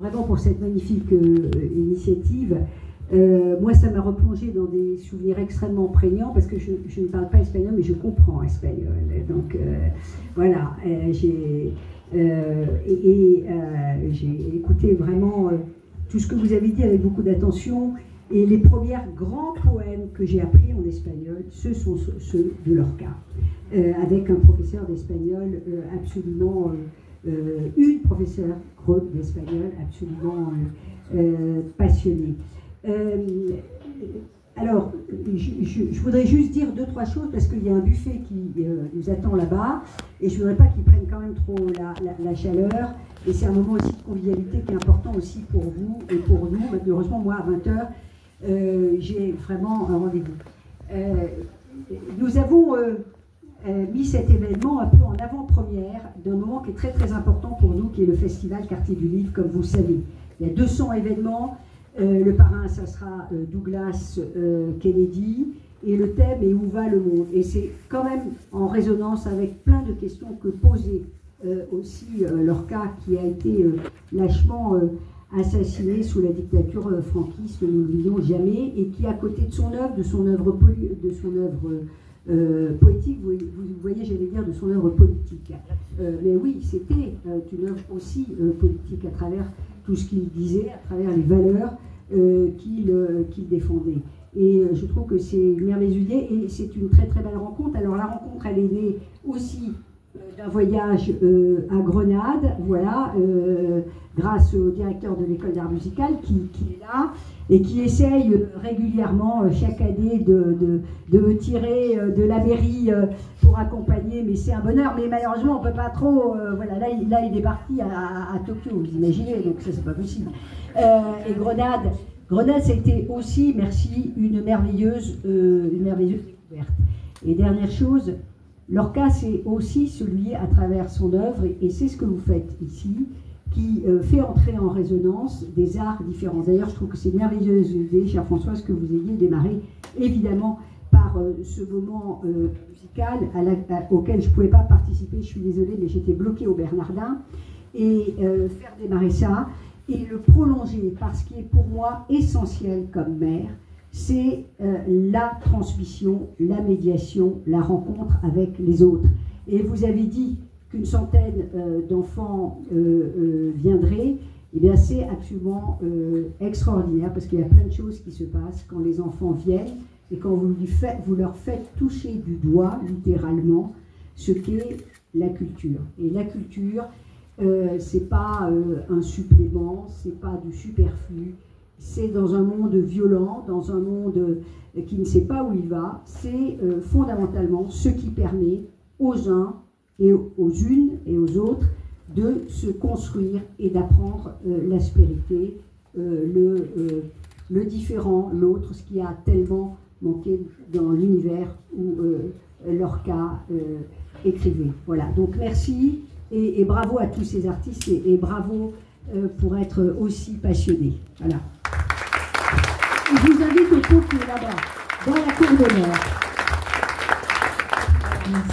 Vraiment pour cette magnifique initiative. Moi, ça m'a replongé dans des souvenirs extrêmement prégnants parce que je ne parle pas espagnol, mais je comprends espagnol. Donc voilà, j'ai écouté vraiment tout ce que vous avez dit avec beaucoup d'attention. Et les premiers grands poèmes que j'ai appris en espagnol, ce sont ceux de Lorca, avec un professeur d'espagnol absolument, une professeure d'espagnol absolument passionnée. Alors, je voudrais juste dire deux, trois choses parce qu'il y a un buffet qui nous attend là-bas et je ne voudrais pas qu'il prenne quand même trop la chaleur. Et c'est un moment aussi de convivialité qui est important aussi pour vous et pour nous. Malheureusement, moi, à 20h, j'ai vraiment un rendez-vous. Nous avons mis cet événement un peu en avant-première d'un moment qui est très très important pour nous, qui est le Festival Quartier du Livre, comme vous le savez. Il y a 200 événements. Le parrain, ça sera Douglas Kennedy, et le thème est Où va le monde? Et c'est quand même en résonance avec plein de questions que posait aussi Lorca, qui a été lâchement assassiné sous la dictature franquiste, nous ne l'oublions jamais, et qui, à côté de son œuvre poétique, vous voyez, j'allais dire de son œuvre politique. Mais oui, c'était une œuvre aussi politique à travers tout ce qu'il disait, à travers les valeurs qu'il défendait. Et je trouve que c'est une merveilleuse idée et c'est une très très belle rencontre. Alors la rencontre, elle est née aussi d'un voyage à Grenade, voilà, grâce au directeur de l'école d'art musical qui est là et qui essaye régulièrement chaque année de me tirer de la mairie pour accompagner, mais c'est un bonheur, mais malheureusement on ne peut pas trop, voilà, là il est parti à Tokyo, vous imaginez, donc ça c'est pas possible. Et Grenade c'était aussi, merci, une merveilleuse découverte. Et dernière chose, Lorca, c'est aussi celui, à travers son œuvre, et c'est ce que vous faites ici, qui fait entrer en résonance des arts différents. D'ailleurs, je trouve que c'est une merveilleuse idée, chère Françoise, que vous ayez démarré, évidemment, par ce moment musical auquel je ne pouvais pas participer, je suis désolée, mais j'étais bloquée au Bernardin, et faire démarrer ça, et le prolonger par ce qui est pour moi essentiel comme mère, c'est la transmission, la médiation, la rencontre avec les autres. Et vous avez dit qu'une centaine d'enfants viendraient, et bien c'est absolument extraordinaire, parce qu'il y a plein de choses qui se passent quand les enfants viennent, et quand vous leur faites toucher du doigt, littéralement, ce qu'est la culture. Et la culture, c'est pas un supplément, c'est pas du superflu, c'est dans un monde violent, dans un monde qui ne sait pas où il va, c'est fondamentalement ce qui permet aux uns et aux unes et aux autres de se construire et d'apprendre l'aspérité, le différent, l'autre, ce qui a tellement manqué dans l'univers où Lorca écrivait. Voilà, donc merci et bravo à tous ces artistes et bravo pour être aussi passionnés. Voilà. Je vous invite au pot qui est là-bas, dans la cour d'honneur. Merci.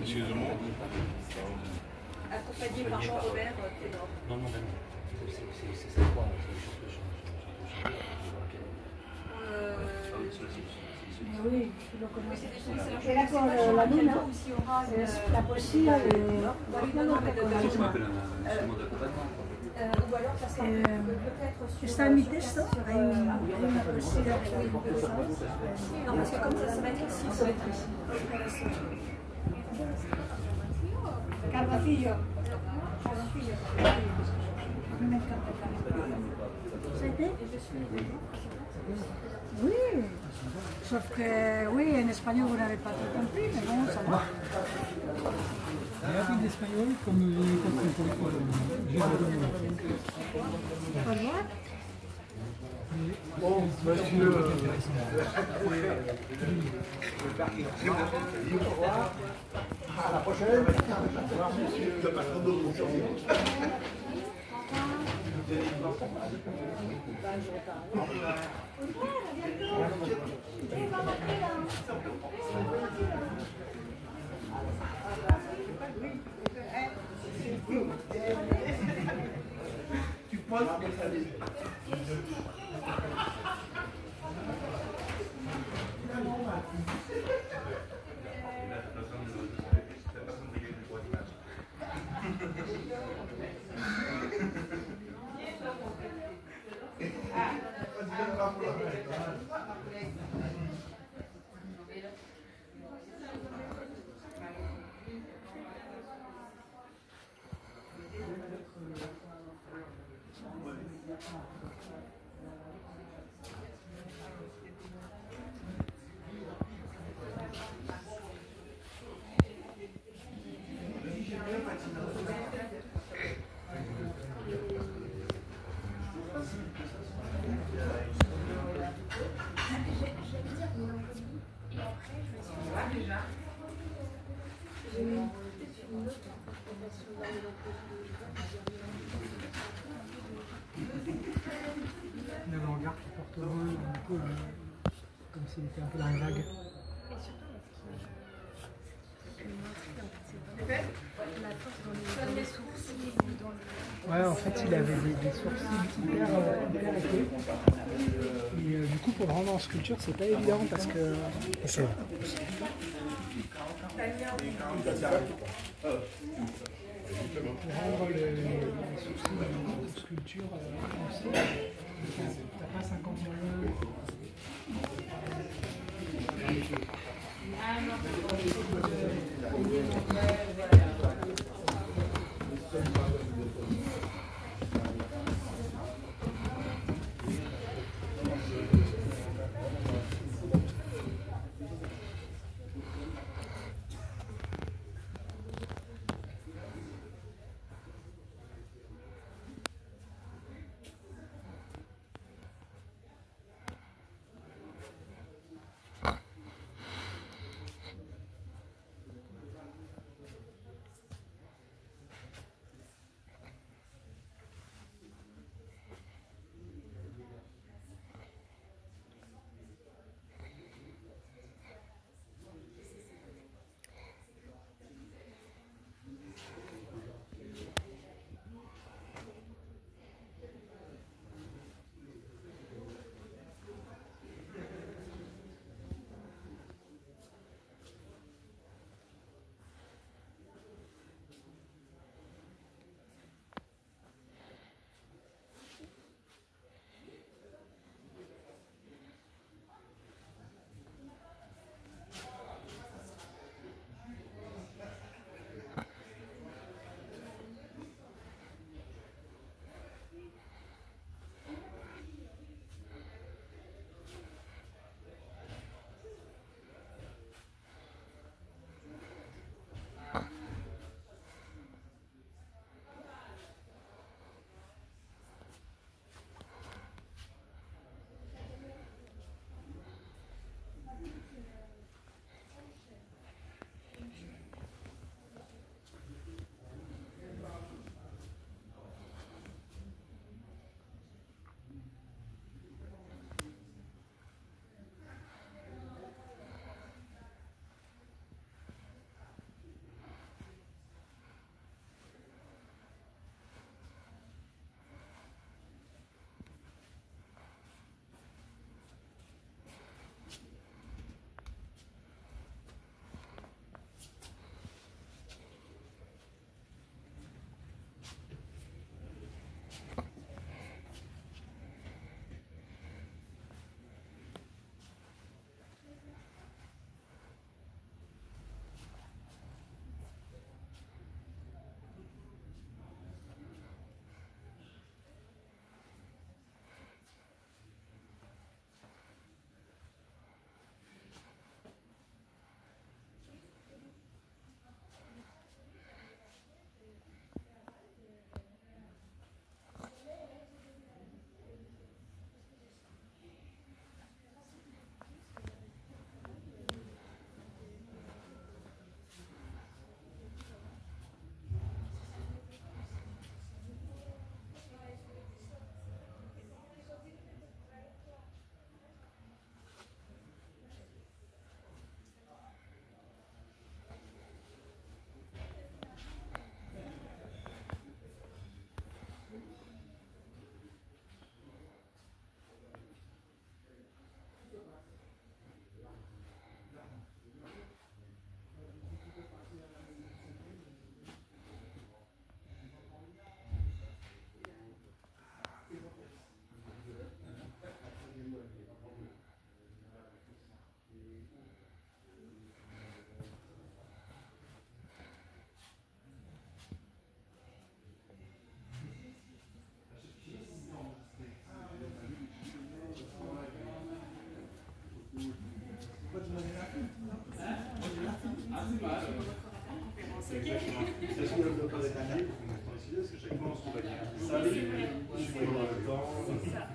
Excusez-moi. Accompagné par Jean-Robert Ténor. Non, non, non. C'est ça quoi? Oui, lo conoce. Era con la luna, es la poesía de Guarino está en mi texto, hay una poesía de Guarino. Non, parce que comme ça va être ici, ça va être ici. Carvacillo. Carvacillo. A mí me encanta el Carvacillo. ¿Saite? Oui, sauf que oui, en espagnol vous n'avez pas tout compris, mais bon, ça va. J'ai appris l'espagnol comme j'ai compris pour le coup. J'ai Pas moi. Bon, monsieur. À la prochaine. Au revoir, monsieur. Le patron de l'eau. Tu penses que ça Il a le regard qui porte loin, un peu, comme s'il était un peu dans la vague. Ouais, en fait, il avait des sourcils hyper épais. Et du coup, pour le rendre en sculpture, c'est pas évident parce que. C'est pour rendre les sourcils en sculpture foncés, t'as pas 50 moyens. Est-ce qu'on doit pas être allié pour qu'on ait décidé? Parce que chaque fois on se trouve avec ça, on suit dans le temps.